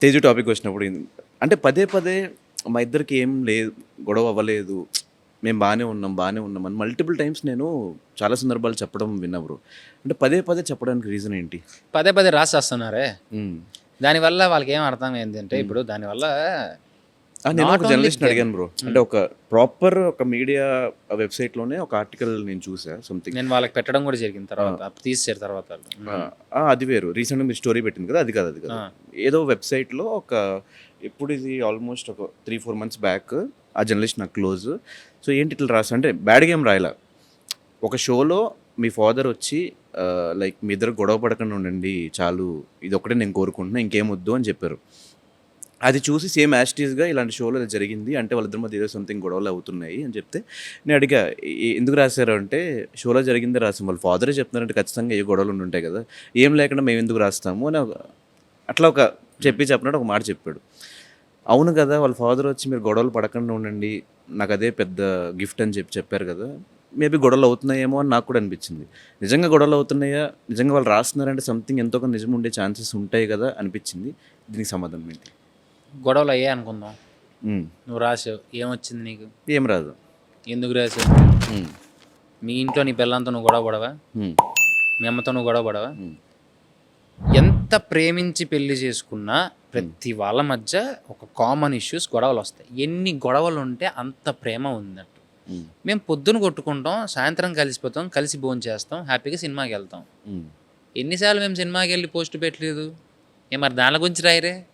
Teju topic వచ్చినప్పుడు అంటే పదే పదే మా ఇద్దరికి ఏం లేదు, గొడవ అవ్వలేదు, మేము బాగానే ఉన్నాం అని మల్టిపుల్ టైమ్స్ నేను చాలా సందర్భాలు చెప్పడం విన్నా బ్రో. అంటే పదే పదే చెప్పడానికి రీజన్ ఏంటి? పదే పదే రాసేస్తున్నారే. ఉమ్. దానివల్ల వాళ్ళకి ఏం అర్థం ఏంటంటే ఇప్పుడు దానివల్ల నేను నాట్ ఒక ఓన్లీ జర్నలిస్ట్ని అడిగాను బ్రో. అంటే ఒక ప్రాపర్ ఒక మీడియా వెబ్సైట్లోనే ఒక ఆర్టికల్ నేను చూసా సంథింగ్. నేను వాళ్ళకి పెట్టడం కూడా జరిగింది తర్వాత తీసేసారు తర్వాత వాళ్ళు. అది వేరు. రీసెంట్గా మీరు స్టోరీ పెట్టింది కదా, అది కాదు అది కాదు. ఏదో వెబ్సైట్లో ఒక ఎప్పుడు ఇది ఆల్మోస్ట్ ఒక 3-4 months బ్యాక్ ఆ జర్నలిస్ట్ నాకు క్లోజ్. సో ఏంటి ఇట్లా రాసా అంటే బ్యాడ్గా ఏం రాయలా. ఒక షోలో మీ ఫాదర్ వచ్చి లైక్ మీ ఇద్దరు గొడవ పడకుండా ఉండండి చాలు, ఇది ఒకటే నేను కోరుకుంటున్నా, ఇంకేం వద్దు అని చెప్పారు. అది చూసి సేమ్ యాస్టీస్గా ఇలాంటి షోలో ఇది జరిగింది అంటే వాళ్ళిద్దరి మధ్య ఏదో సంథింగ్ గొడవలు అవుతున్నాయి అని చెప్తే నేను అడిగా ఎందుకు రాశారు అంటే షోలో జరిగిందే రాసాం, వాళ్ళ ఫాదరే చెప్తున్నారంటే ఖచ్చితంగా ఏ గొడవలు ఉండి ఉంటాయి కదా, ఏం లేకుండా మేము ఎందుకు రాస్తాము అని అట్లా ఒక చెప్పినట్టు ఒక మాట చెప్పాడు. అవును కదా, వాళ్ళ ఫాదర్ వచ్చి మీరు గొడవలు పడకుండా ఉండండి నాకు అదే పెద్ద గిఫ్ట్ అని చెప్పారు కదా, మేబీ గొడవలు అవుతున్నాయేమో అని నాకు కూడా అనిపించింది. నిజంగా గొడవలు అవుతున్నాయా, నిజంగా వాళ్ళు రాస్తున్నారంటే సంథింగ్ ఎంతో కొంత నిజం ఉండే ఛాన్సెస్ ఉంటాయి కదా అనిపించింది. దీనికి సమాధానం ఏంటి? గొడవలు అయ్యాయి అనుకుందాం, నువ్వు రాసావు, ఏమొచ్చింది నీకు? ఏం రాదు. ఎందుకు రాసావు? మీ ఇంట్లో నీ పిల్లలతో నువ్వు గొడవ పడవా? మీ అమ్మతో నువ్వు గొడవ పడవా? ఎంత ప్రేమించి పెళ్లి చేసుకున్నా ప్రతి వాళ్ళ మధ్య ఒక కామన్ ఇష్యూస్ గొడవలు వస్తాయి. ఎన్ని గొడవలు ఉంటే అంత ప్రేమ ఉందట్టు. మేము పొద్దున కొట్టుకుంటాం, సాయంత్రం కలిసిపోతాం, కలిసి భోజనం చేస్తాం, హ్యాపీగా సినిమాకి వెళ్తాం. ఎన్నిసార్లు మేము సినిమాకి వెళ్ళి పోస్ట్ పెట్టలేదు? మరి దాని గురించి రాయరే?